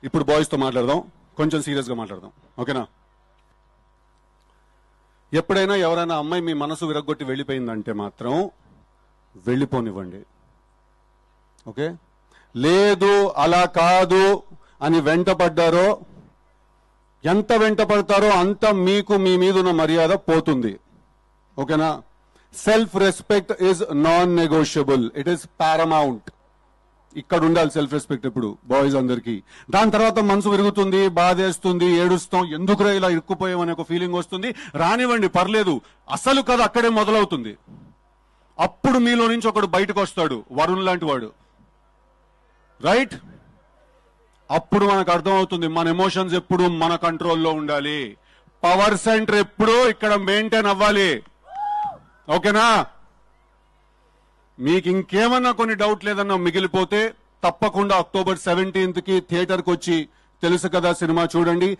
ఇప్పుడు బాయ్స్తో మాట్లాడదాం, కొంచెం సీరియస్గా మాట్లాడదాం, ఓకేనా? ఎప్పుడైనా ఎవరైనా అమ్మాయి మీ మనసు విరగ్గొట్టి వెళ్ళిపోయిందంటే మాత్రం వెళ్ళిపోనివ్వండి, ఓకే? లేదు అలా కాదు అని వెంటపడ్డారో, ఎంత వెంటపడతారో అంత మీకు మీ మీద ఉన్న మర్యాద పోతుంది, ఓకేనా? Self respect is non negotiable, it is paramount. ఇక్కడ ఉండాలి సెల్ఫ్ రెస్పెక్ట్ ఇప్పుడు బాయ్స్ అందరికీ. దాని తర్వాత మనసు విరుగుతుంది, బాధేస్తుంది, ఏడుస్తాం, ఎందుకురా ఇలా ఇరుక్కుపోయాం అనే ఒక ఫీలింగ్ వస్తుంది. రానివ్వండి, పర్లేదు. అసలు కథ అక్కడే మొదలవుతుంది. అప్పుడు మీలో నుంచి ఒకడు బయటకు వస్తాడు, వరుణ్ లాంటి వాడు, రైట్? అప్పుడు మనకు అర్థమవుతుంది మన ఎమోషన్స్ ఎప్పుడు మన కంట్రోల్లో ఉండాలి, పవర్ సెంటర్ ఎప్పుడు ఇక్కడ మెయింటైన్ అవ్వాలి, ఓకేనా? మీకు ఇంకేమన్నా కొన్ని డౌట్ లేదన్నా మిగిలిపోతే తప్పకుండా October 17th థియేటర్కి వచ్చి తెలుసు కదా సినిమా చూడండి.